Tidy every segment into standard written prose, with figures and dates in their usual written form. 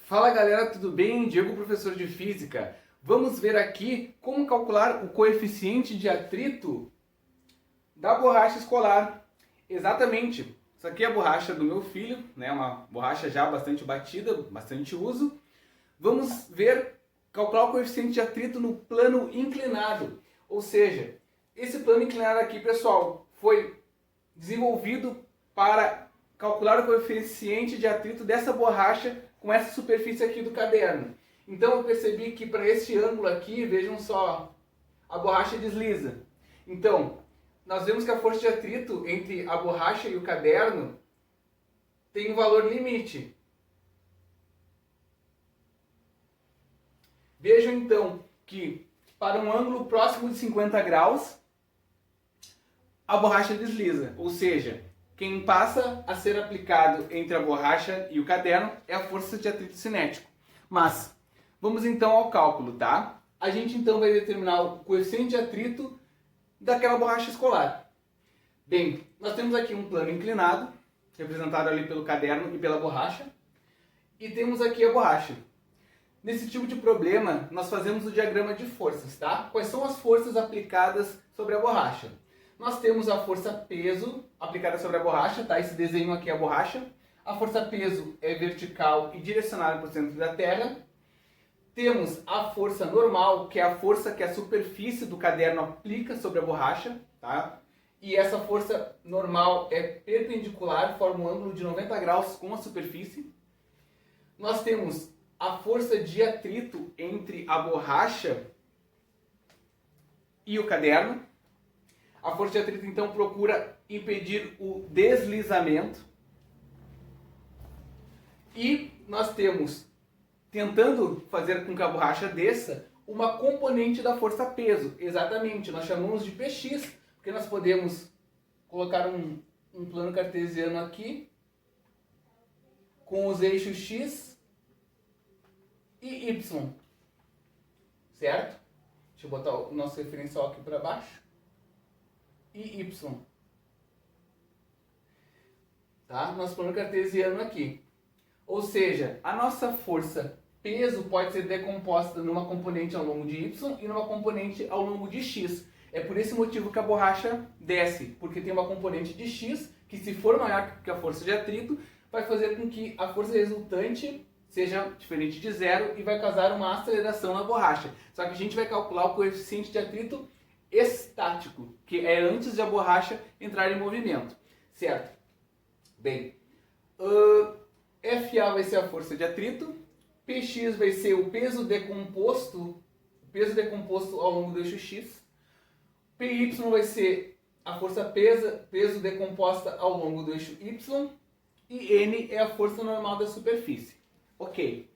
Fala galera, tudo bem? Diego, professor de Física. Vamos ver aqui como calcular o coeficiente de atrito da borracha escolar. Exatamente, isso aqui é a borracha do meu filho, né? Uma borracha já bastante batida, bastante uso. Vamos ver, calcular o coeficiente de atrito no plano inclinado. Ou seja, esse plano inclinado aqui, pessoal, foi desenvolvido para calcular o coeficiente de atrito dessa borracha com essa superfície aqui do caderno. Então eu percebi que para este ângulo aqui, vejam só, a borracha desliza. Então, nós vemos que a força de atrito entre a borracha e o caderno tem um valor limite. Vejam então que para um ângulo próximo de 50 graus, a borracha desliza, ou seja, quem passa a ser aplicado entre a borracha e o caderno é a força de atrito cinético. Mas, vamos então ao cálculo, tá? A gente então vai determinar o coeficiente de atrito daquela borracha escolar. Bem, nós temos aqui um plano inclinado, representado ali pelo caderno e pela borracha, e temos aqui a borracha. Nesse tipo de problema, nós fazemos o diagrama de forças, tá? Quais são as forças aplicadas sobre a borracha? Nós temos a força peso aplicada sobre a borracha, tá? Esse desenho aqui é a borracha. A força peso é vertical e direcionada para o centro da Terra. Temos a força normal, que é a força que a superfície do caderno aplica sobre a borracha, tá? E essa força normal é perpendicular, forma um ângulo de 90 graus com a superfície. Nós temos a força de atrito entre a borracha e o caderno. A força de atrito, então, procura impedir o deslizamento. E nós temos, tentando fazer com que a borracha desça, uma componente da força peso. Exatamente, nós chamamos de Px, porque nós podemos colocar um plano cartesiano aqui, com os eixos x e y. Certo? Deixa eu botar o nosso referencial aqui para baixo. E y. Tá? Nosso plano cartesiano aqui. Ou seja, a nossa força peso pode ser decomposta numa componente ao longo de y e numa componente ao longo de x. É por esse motivo que a borracha desce, porque tem uma componente de x que, se for maior que a força de atrito, vai fazer com que a força resultante seja diferente de zero e vai causar uma aceleração na borracha. Só que a gente vai calcular o coeficiente de atrito estático, que é antes de a borracha entrar em movimento, certo? Bem, FA vai ser a força de atrito, Px vai ser o peso decomposto ao longo do eixo x, Py vai ser a força peso decomposta ao longo do eixo y, e N é a força normal da superfície. Ok.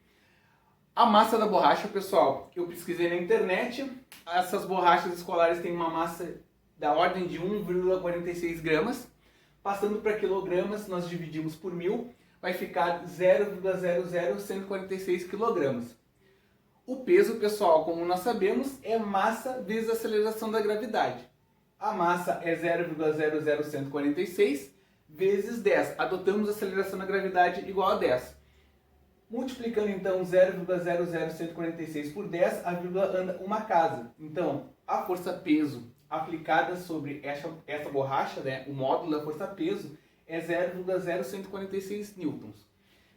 A massa da borracha, pessoal, eu pesquisei na internet, essas borrachas escolares têm uma massa da ordem de 1,46 gramas. Passando para quilogramas, nós dividimos por 1000, vai ficar 0,00146 quilogramas. O peso, pessoal, como nós sabemos, é massa vezes a aceleração da gravidade. A massa é 0,00146 vezes 10. Adotamos a aceleração da gravidade igual a 10. Multiplicando então 0,00146 por 10, a vírgula anda uma casa. Então, a força peso aplicada sobre essa borracha, né, o módulo da força peso, é 0,0146 newtons.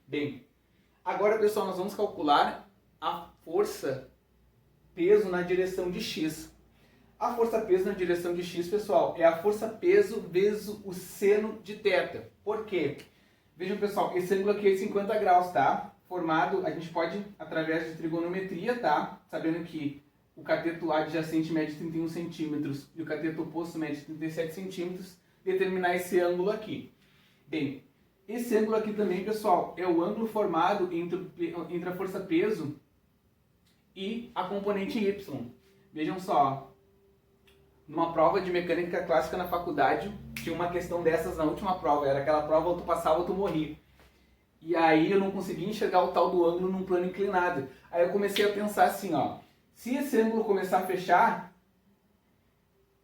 Bem, agora, pessoal, nós vamos calcular a força peso na direção de x. A força peso na direção de x, pessoal, é a força peso vezes o seno de θ. Por quê? Vejam, pessoal, esse ângulo aqui é 50 graus, tá? Formado, a gente pode, através de trigonometria, tá? Sabendo que o cateto adjacente mede 31 centímetros e o cateto oposto mede 37 centímetros, determinar esse ângulo aqui. Bem, esse ângulo aqui também, pessoal, é o ângulo formado entre a força peso e a componente y. Vejam só, numa prova de mecânica clássica na faculdade, tinha uma questão dessas na última prova, era aquela prova ou tu passava ou tu morria. E aí eu não conseguia enxergar o tal do ângulo num plano inclinado. Aí eu comecei a pensar assim, ó, se esse ângulo começar a fechar,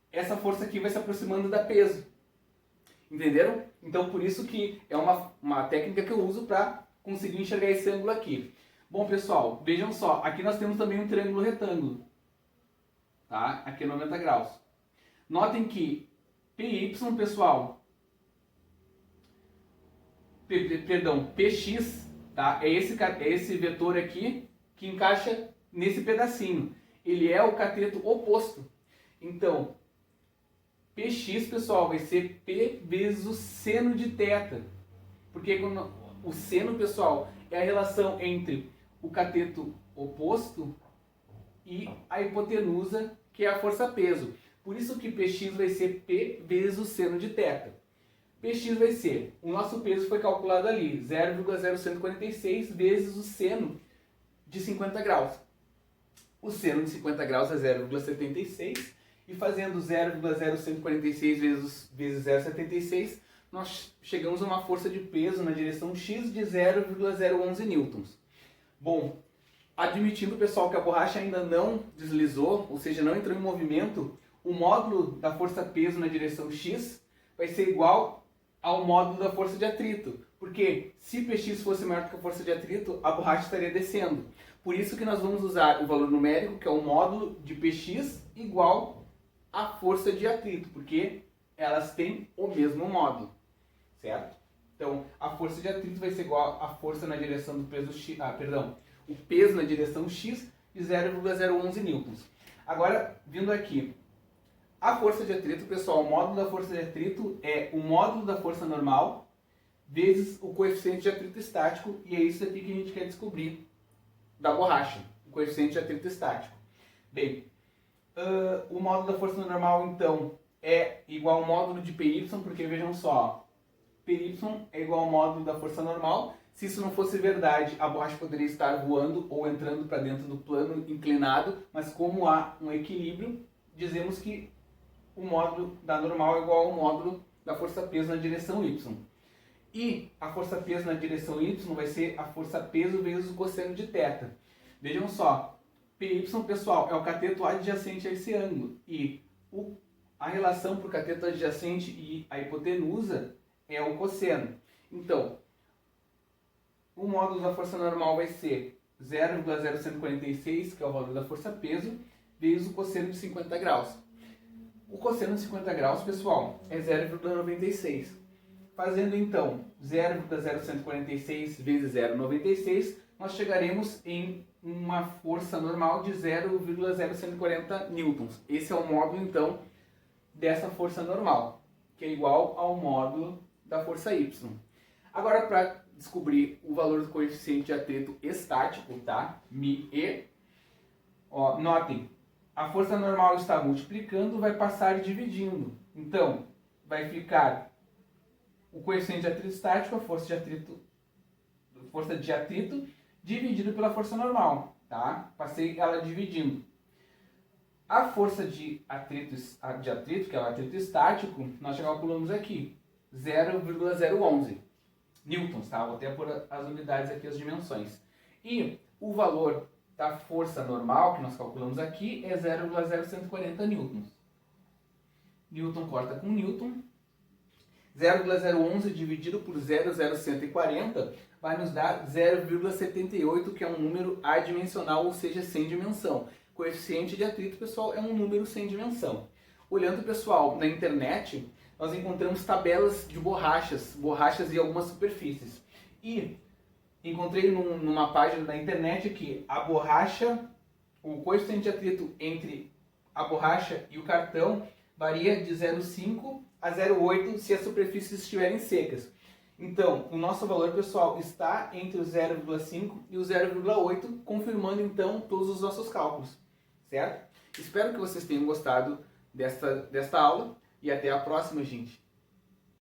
essa força aqui vai se aproximando da peso. Entenderam? Então por isso que é uma técnica que eu uso para conseguir enxergar esse ângulo aqui. Bom, pessoal, vejam só, aqui nós temos também um triângulo retângulo, tá? Aqui é 90 graus. Notem que PY, pessoal, PX, tá? É esse vetor aqui que encaixa nesse pedacinho. Ele é o cateto oposto. Então, PX, pessoal, vai ser P vezes o seno de θ. Porque o seno, pessoal, é a relação entre o cateto oposto e a hipotenusa, que é a força-peso. Por isso que Px vai ser P vezes o seno de θ. Px vai ser, o nosso peso foi calculado ali, 0,0146 vezes o seno de 50 graus. O seno de 50 graus é 0,76 e fazendo 0,0146 vezes 0,76, nós chegamos a uma força de peso na direção x de 0,011 newtons. Bom, admitindo, pessoal, que a borracha ainda não deslizou, ou seja, não entrou em movimento, o módulo da força-peso na direção x vai ser igual ao módulo da força de atrito. Porque se Px fosse maior do que a força de atrito, a borracha estaria descendo. Por isso que nós vamos usar o valor numérico, que é o módulo de Px igual à força de atrito, porque elas têm o mesmo módulo, certo? Então, a força de atrito vai ser igual à força na direção do peso x, o peso na direção x de 0,011 newtons. Agora, vindo aqui, a força de atrito, pessoal, o módulo da força de atrito é o módulo da força normal vezes o coeficiente de atrito estático, e é isso aqui que a gente quer descobrir da borracha, o coeficiente de atrito estático. Bem, o módulo da força normal, então, é igual ao módulo de Py, porque vejam só, Py é igual ao módulo da força normal. Se isso não fosse verdade, a borracha poderia estar voando ou entrando para dentro do plano inclinado, mas como há um equilíbrio, dizemos que o módulo da normal é igual ao módulo da força-peso na direção y. E a força-peso na direção y vai ser a força-peso vezes o cosseno de θ. Vejam só, Py, pessoal, é o cateto adjacente a esse ângulo. E a relação para o cateto adjacente e a hipotenusa é o cosseno. Então, o módulo da força normal vai ser 0,0146, que é o valor da força-peso, vezes o cosseno de 50 graus. O cosseno de 50 graus, pessoal, é 0,96. Fazendo, então, 0,0146 vezes 0,96, nós chegaremos em uma força normal de 0,0140 newtons. Esse é o módulo, então, dessa força normal, que é igual ao módulo da força y. Agora, para descobrir o valor do coeficiente de atrito estático, tá? μe, ó, notem, a força normal está multiplicando, vai passar dividindo. Então, vai ficar o coeficiente de atrito estático, a força de atrito dividido pela força normal, tá? Passei ela dividindo. A força de atrito, que é o atrito estático, nós já calculamos aqui, 0,011 newtons, tá? Vou até pôr as unidades aqui, as dimensões. E o valor da força normal, que nós calculamos aqui, é 0,0140 newtons. Newton corta com newton. 0,011 dividido por 0,0140 vai nos dar 0,78, que é um número adimensional, ou seja, sem dimensão. Coeficiente de atrito, pessoal, é um número sem dimensão. Olhando, pessoal, na internet, nós encontramos tabelas de borrachas e algumas superfícies. E encontrei numa página da internet que a borracha, o coeficiente de atrito entre a borracha e o cartão varia de 0,5 a 0,8 se as superfícies estiverem secas. Então, o nosso valor, pessoal, está entre o 0,5 e o 0,8, confirmando então todos os nossos cálculos, certo? Espero que vocês tenham gostado desta aula e até a próxima, gente.